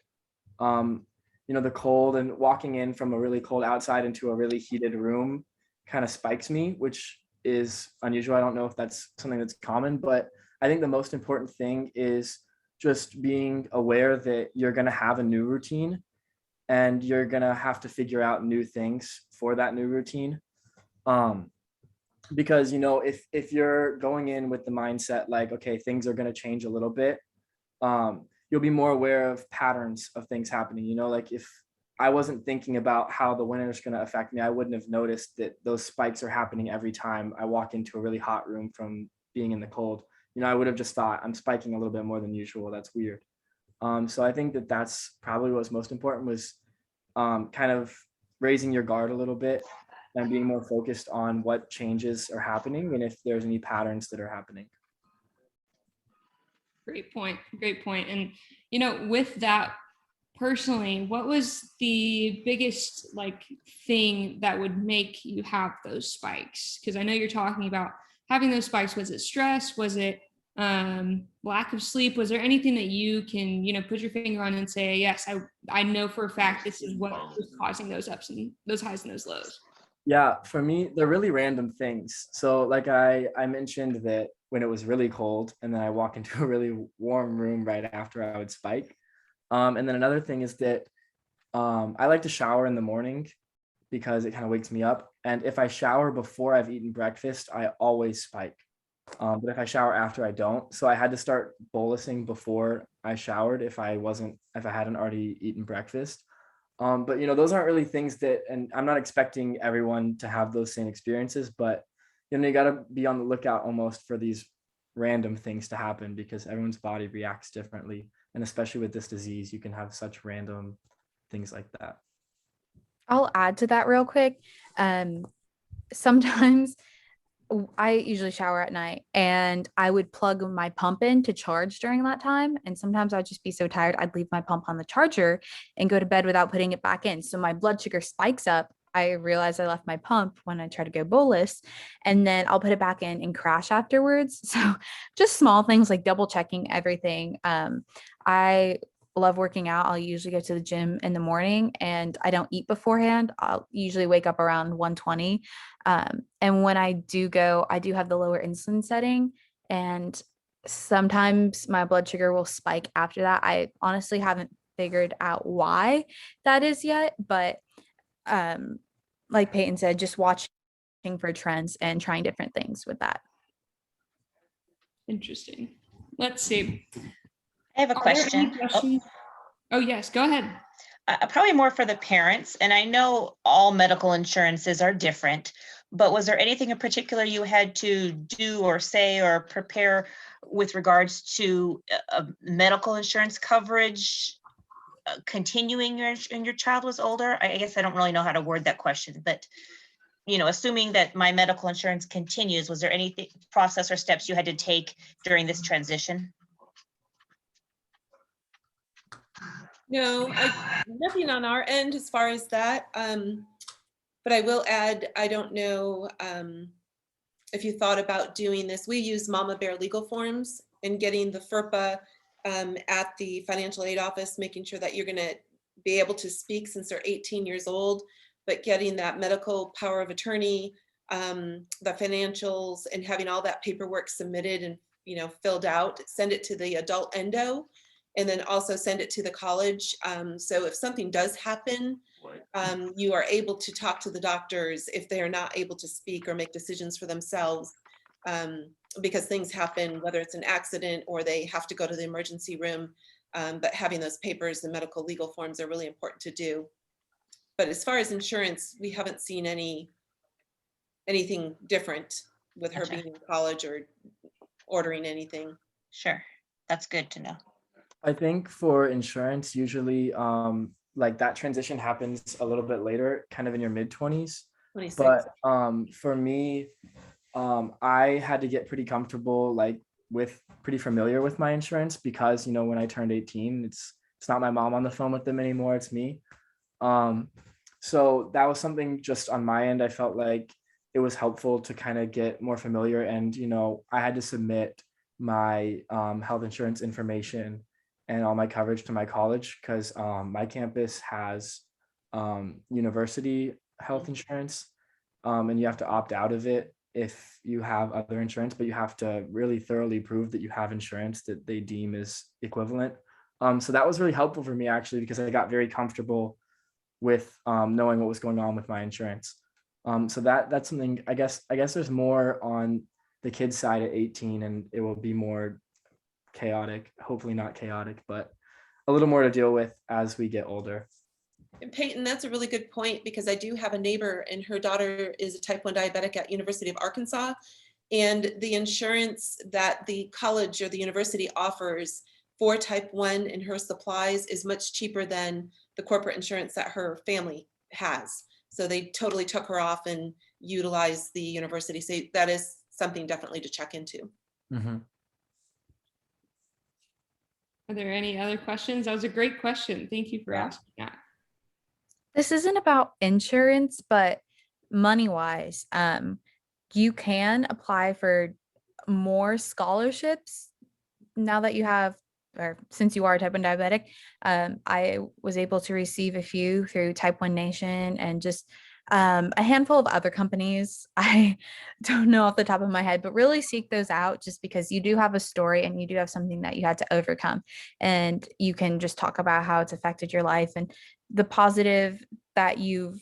the cold, and walking in from a really cold outside into a really heated room kind of spikes me, which is unusual. I don't know if that's something that's common, but I think the most important thing is just being aware that you're going to have a new routine and you're going to have to figure out new things for that new routine. Because, if you're going in with the mindset like, okay, things are going to change a little bit, you'll be more aware of patterns of things happening. Like if I wasn't thinking about how the winter is going to affect me, I wouldn't have noticed that those spikes are happening every time I walk into a really hot room from being in the cold. I would have just thought I'm spiking a little bit more than usual. That's weird. So I think that that's probably what's most important, was kind of raising your guard a little bit and being more focused on what changes are happening and if there's any patterns that are happening. Great point. Great point. And, with that, personally, what was the biggest thing that would make you have those spikes? Because I know you're talking about having those spikes. Was it stress? Was it lack of sleep? Was there anything that you can, put your finger on and say, yes, I know for a fact this is what was causing those ups and those highs and those lows? Yeah, for me, they're really random things. So like I mentioned that when it was really cold and then I walk into a really warm room right after, I would spike. And then another thing is that I like to shower in the morning because it kind of wakes me up. And if I shower before I've eaten breakfast, I always spike. But if I shower after, I don't. So I had to start bolusing before I showered if I hadn't already eaten breakfast. But those aren't really things that, and I'm not expecting everyone to have those same experiences, but you got to be on the lookout almost for these random things to happen because everyone's body reacts differently. And especially with this disease, you can have such random things like that. I'll add to that real quick. Sometimes I usually shower at night and I would plug my pump in to charge during that time. And sometimes I'd just be so tired, I'd leave my pump on the charger and go to bed without putting it back in. So my blood sugar spikes up. I realize I left my pump when I try to go bolus, and then I'll put it back in and crash afterwards. So just small things like double checking everything. I love working out. I'll usually go to the gym in the morning and I don't eat beforehand. I'll usually wake up around 1:20. And when I do go, I do have the lower insulin setting, and sometimes my blood sugar will spike after that. I honestly haven't figured out why that is yet, but like Peyton said, just watching for trends and trying different things with that. Interesting. Let's see. I have a question. Oh, yes, go ahead. Probably more for the parents. And I know all medical insurances are different, but was there anything in particular you had to do or say or prepare with regards to medical insurance coverage continuing when your child was older? I guess I don't really know how to word that question, but assuming that my medical insurance continues, was there anything process or steps you had to take during this transition? No, nothing on our end as far as that. But I will add, I don't know if you thought about doing this. We use Mama Bear legal forms and getting the FERPA at the financial aid office, making sure that you're going to be able to speak since they're 18 years old, but getting that medical power of attorney, the financials, and having all that paperwork submitted and filled out, send it to the adult endo, and then also send it to the college. So if something does happen, you are able to talk to the doctors if they are not able to speak or make decisions for themselves, because things happen, whether it's an accident or they have to go to the emergency room. But having those papers, the medical legal forms, are really important to do. But as far as insurance, we haven't seen anything different with her being in college or ordering anything. Sure, that's good to know. I think for insurance, usually like that transition happens a little bit later, kind of in your mid-20s. 26. But for me, I had to get pretty comfortable, pretty familiar with my insurance because, when I turned 18, it's not my mom on the phone with them anymore, it's me. So that was something just on my end. I felt like it was helpful to kind of get more familiar, and, I had to submit my health insurance information and all my coverage to my college, because my campus has university health insurance, and you have to opt out of it if you have other insurance, but you have to really thoroughly prove that you have insurance that they deem is equivalent. So that was really helpful for me, actually, because I got very comfortable with knowing what was going on with my insurance. So that's something, I guess there's more on the kids side at 18, and it will be more chaotic, hopefully not chaotic, but a little more to deal with as we get older. And Peyton, that's a really good point, because I do have a neighbor and her daughter is a type 1 diabetic at University of Arkansas. And the insurance that the college or the university offers for type 1 and her supplies is much cheaper than the corporate insurance that her family has. So they totally took her off and utilized the university. So that is something definitely to check into. Mm-hmm. Are there any other questions? That was a great question. Thank you for Yeah. asking that. This isn't about insurance, but money wise, you can apply for more scholarships now that you have, or since you are type 1 diabetic. I was able to receive a few through Type 1 Nation and just a handful of other companies. I don't know off the top of my head, but really seek those out, just because you do have a story and you do have something that you had to overcome, and you can just talk about how it's affected your life and the positive that you've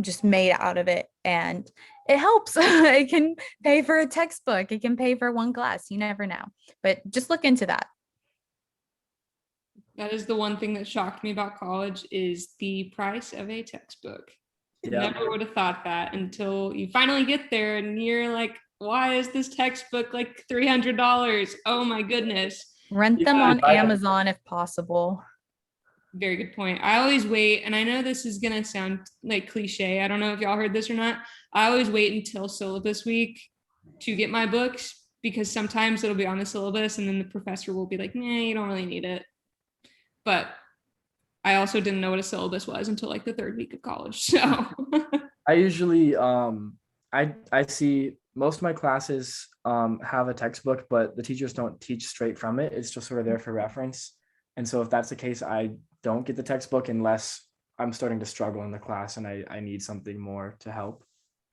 just made out of it. And it helps. It can pay for a textbook. It can pay for one class. You never know, but just look into that. That is the one thing that shocked me about college, is the price of a textbook. Yeah. Never would have thought that until you finally get there and you're like, why is this textbook like $300? Oh my goodness. Rent them on Amazon if possible. Very good point. I always wait, and I know this is gonna sound like cliche. I don't know if y'all heard this or not. I always wait until syllabus week to get my books, because sometimes it'll be on the syllabus and then the professor will be like, nah, you don't really need it. But I also didn't know what a syllabus was until like the third week of college. So I usually I see most of my classes have a textbook, but the teachers don't teach straight from it. It's just sort of there for reference. And so if that's the case, I don't get the textbook unless I'm starting to struggle in the class and I need something more to help.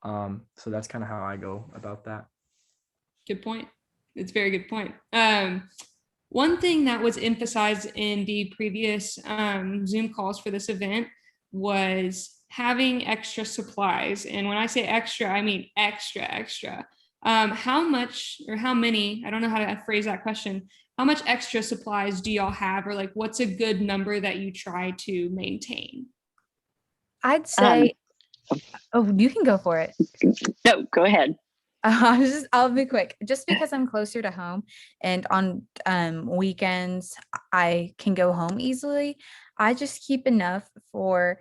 So that's kind of how I go about that. good point. It's a very good point. One thing that was emphasized in the previous Zoom calls for this event was having extra supplies. And when I say extra, I mean extra. How much or how many, I don't know how to phrase that question. How much extra supplies do y'all have, or like what's a good number that you try to maintain? I'd say, oh, you can go for it. No, go ahead. I'll be quick, just because I'm closer to home and on weekends I can go home easily. I just keep enough for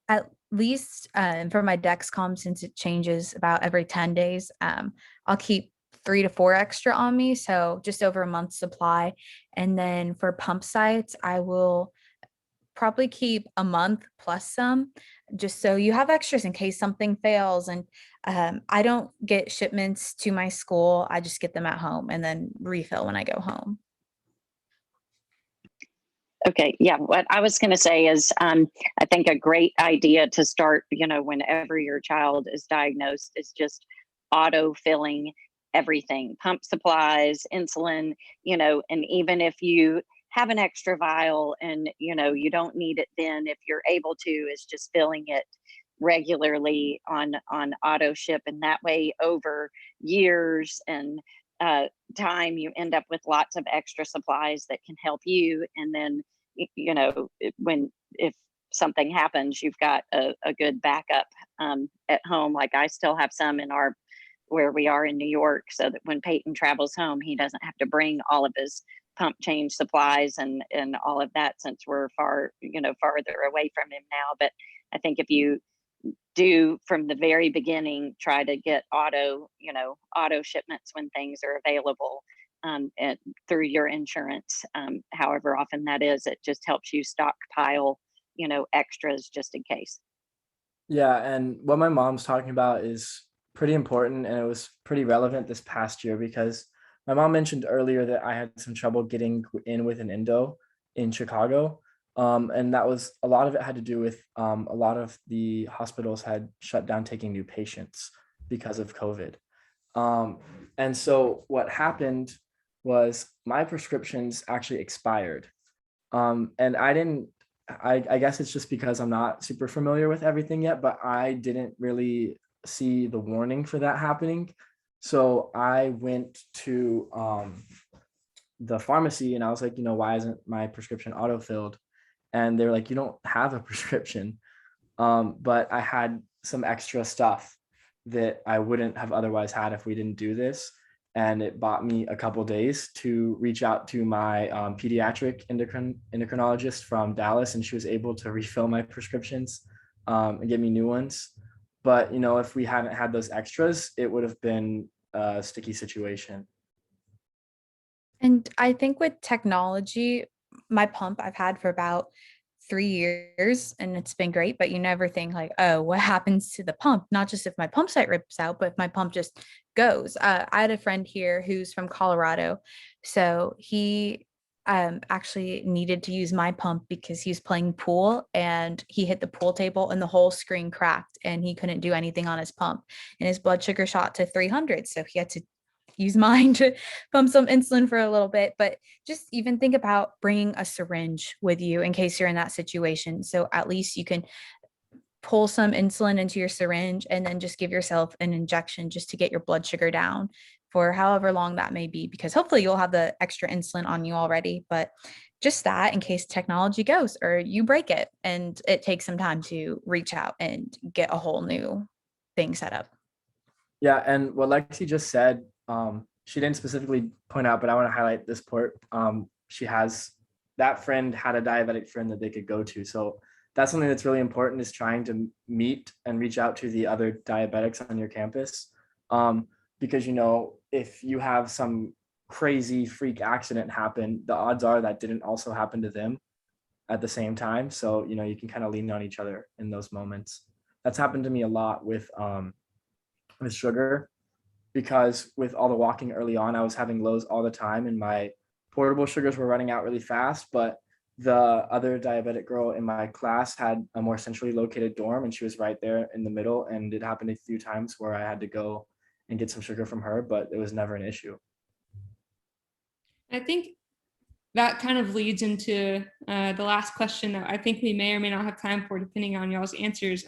at least for my Dexcom, since it changes about every 10 days. I'll keep 3 to 4 extra on me, so just over a month's supply. And then for pump sites, I will probably keep a month plus some, just so you have extras in case something fails. And I don't get shipments to my school. I just get them at home and then refill when I go home. Okay, yeah, what I was going to say is I think a great idea to start, whenever your child is diagnosed, is just auto-filling everything, pump supplies, insulin, and even if you have an extra vial and, you don't need it then, if you're able to, is just filling it regularly on auto ship. And that way, over years and time, you end up with lots of extra supplies that can help you. And then, if something happens, you've got a good backup at home. Like I still have some in where we are in New York, so that when Peyton travels home, he doesn't have to bring all of his pump change supplies and all of that, since we're farther away from him now. But I think if you do from the very beginning, try to get auto shipments when things are available, and through your insurance, however often that is, it just helps you stockpile, extras just in case. Yeah, and what my mom's talking about is pretty important, and it was pretty relevant this past year, because my mom mentioned earlier that I had some trouble getting in with an endo in Chicago. And that was a lot of it had to do with a lot of the hospitals had shut down taking new patients because of COVID. Um, and so what happened was my prescriptions actually expired. And I guess it's just because I'm not super familiar with everything yet, but I didn't really see the warning for that happening. So I went to the pharmacy and I was like, why isn't my prescription autofilled? And they're like, you don't have a prescription. But I had some extra stuff that I wouldn't have otherwise had if we didn't do this. And it bought me a couple days to reach out to my pediatric endocrinologist from Dallas, and she was able to refill my prescriptions and give me new ones. But if we hadn't had those extras, it would have been a sticky situation. And I think with technology, my pump I've had for about 3 years and it's been great, but you never think like, oh, what happens to the pump? Not just if my pump site rips out, but if my pump just goes. I had a friend here who's from Colorado. So he actually needed to use my pump because he was playing pool and he hit the pool table and the whole screen cracked and he couldn't do anything on his pump and his blood sugar shot to 300. So he had to use mine to pump some insulin for a little bit. But just even think about bringing a syringe with you in case you're in that situation. So at least you can pull some insulin into your syringe and then just give yourself an injection just to get your blood sugar down for however long that may be, because hopefully you'll have the extra insulin on you already. But just that in case technology goes or you break it and it takes some time to reach out and get a whole new thing set up. Yeah, and what Lexi just said, she didn't specifically point out, but I want to highlight this part. That friend had a diabetic friend that they could go to. So that's something that's really important, is trying to meet and reach out to the other diabetics on your campus. Because, if you have some crazy freak accident happen, the odds are that didn't also happen to them at the same time. So, you can kind of lean on each other in those moments. That's happened to me a lot with sugar, because with all the walking early on, I was having lows all the time and my portable sugars were running out really fast. But the other diabetic girl in my class had a more centrally located dorm and she was right there in the middle. And it happened a few times where I had to go and get some sugar from her, but it was never an issue. I think that kind of leads into the last question that I think we may or may not have time for, depending on y'all's answers.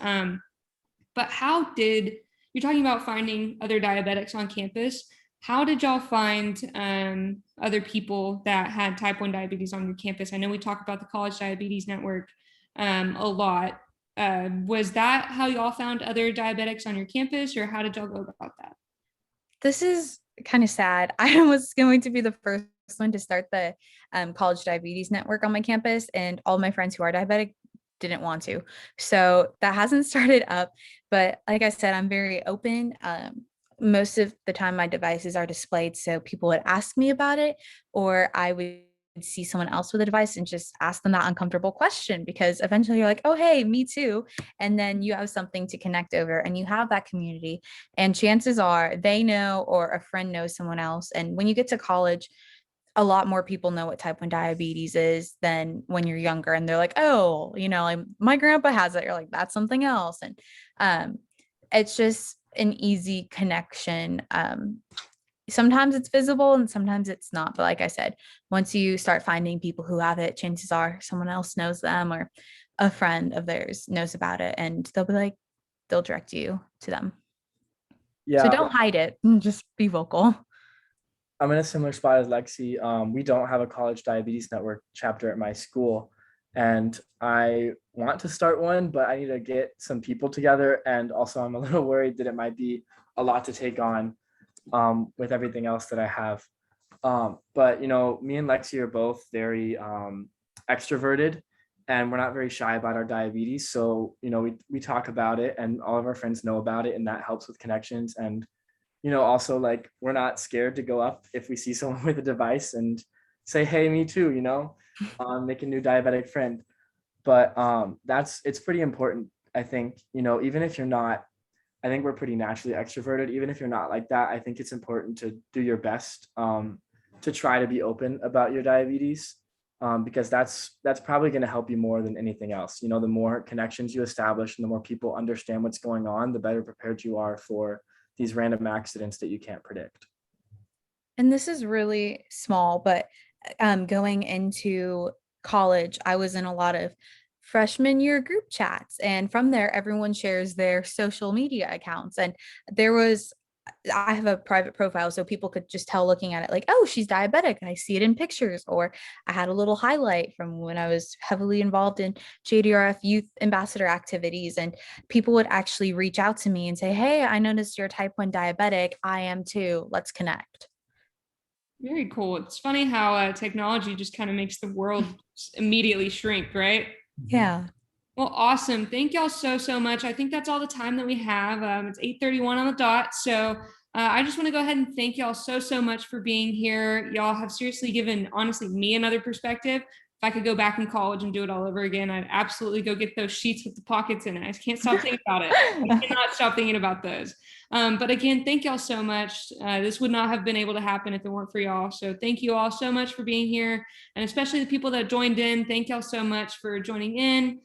But you're talking about finding other diabetics on campus. How did y'all find other people that had type 1 diabetes on your campus? I know we talk about the College Diabetes Network a lot. Was that how y'all found other diabetics on your campus, or how did y'all go about that? This is kind of sad. I was going to be the first one to start the College Diabetes Network on my campus, and all my friends who are diabetic didn't want to. So that hasn't started up. But like I said, I'm very open. Most of the time my devices are displayed, so people would ask me about it, or I would see someone else with a device and just ask them that uncomfortable question, because eventually you're like, oh, hey, me too. And then you have something to connect over and you have that community. And chances are they know, or a friend knows someone else. And when you get to college, a lot more people know what type 1 diabetes is than when you're younger. And they're like, oh, like my grandpa has it. You're like, that's something else. And it's just an easy connection. Sometimes it's visible and sometimes it's not. But like I said, once you start finding people who have it, chances are someone else knows them, or a friend of theirs knows about it, and they'll direct you to them. Yeah. So don't hide it. Just be vocal. I'm in a similar spot as Lexi. We don't have a College Diabetes Network chapter at my school, and I want to start one, but I need to get some people together. And also I'm a little worried that it might be a lot to take on with everything else that I have. But me and Lexi are both very extroverted, and we're not very shy about our diabetes. So, we talk about it and all of our friends know about it, and that helps with connections. And also, like, we're not scared to go up if we see someone with a device and say, hey, me too, make a new diabetic friend. But it's pretty important, I think, even if you're not I think we're pretty naturally extroverted. Even if you're not like that, I think it's important to do your best to try to be open about your diabetes, because that's probably going to help you more than anything else. You know, the more connections you establish and the more people understand what's going on, the better prepared you are for these random accidents that you can't predict. And this is really small, but going into college, I was in a lot of freshman year group chats. And from there, everyone shares their social media accounts. And I have a private profile, so people could just tell looking at it like, oh, she's diabetic. I see it in pictures. Or I had a little highlight from when I was heavily involved in JDRF youth ambassador activities. And people would actually reach out to me and say, hey, I noticed you're type 1 diabetic. I am too. Let's connect. Very cool. It's funny how technology just kind of makes the world immediately shrink, right? Yeah. Well, awesome. Thank y'all so much. I think that's all the time that we have. It's 8:31 on the dot. So I just want to go ahead and thank y'all so much for being here. Y'all have seriously given, honestly, me another perspective. If I could go back in college and do it all over again, I'd absolutely go get those sheets with the pockets in it. I just can't stop thinking about it. I cannot stop thinking about those. But again, thank y'all so much. This would not have been able to happen if it weren't for y'all. So thank you all so much for being here. And especially the people that joined in, thank y'all so much for joining in.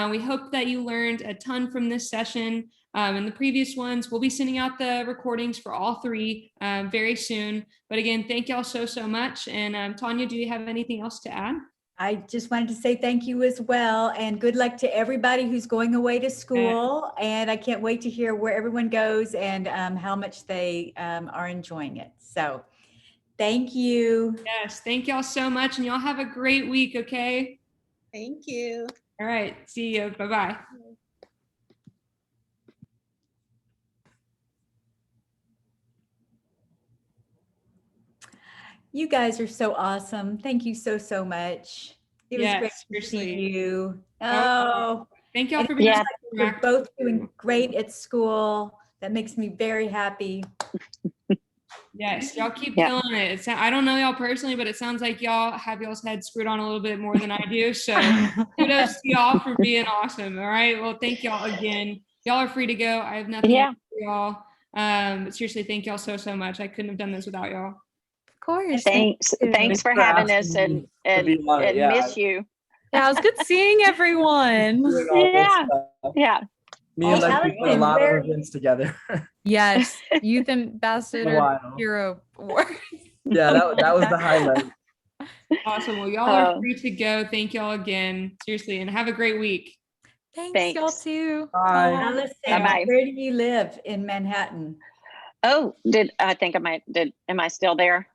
We hope that you learned a ton from this session and the previous ones. We'll be sending out the recordings for all three very soon. But again, thank y'all so much. And Tanya, do you have anything else to add? I just wanted to say thank you as well, and good luck to everybody who's going away to school. And I can't wait to hear where everyone goes and how much they are enjoying it. So thank you. Yes, thank y'all so much. And y'all have a great week, okay? Thank you. All right, see you. Bye-bye. You guys are so awesome. Thank you so much. It was great to see you. Oh, thank y'all for being Yeah. you're both doing great at school. That makes me very happy. Yes, y'all keep killing it. I don't know y'all personally, but it sounds like y'all have y'all's head screwed on a little bit more than I do. So kudos to y'all for being awesome. All right. Well, thank y'all again. Y'all are free to go. I have nothing else for y'all. But seriously, thank y'all so much. I couldn't have done this without y'all. Of course. Thanks for having us and miss you. Yeah, it was good seeing everyone. Yeah. Me and Lexi put a lot of events together. Yes, Youth Ambassador Hero Award. Yeah, that was the highlight. Awesome. Well, y'all are free to go. Thank y'all again. Seriously, and have a great week. Thanks. Y'all too. Bye. Allison, Bye-bye. where do you live in Manhattan? Oh, am I still there?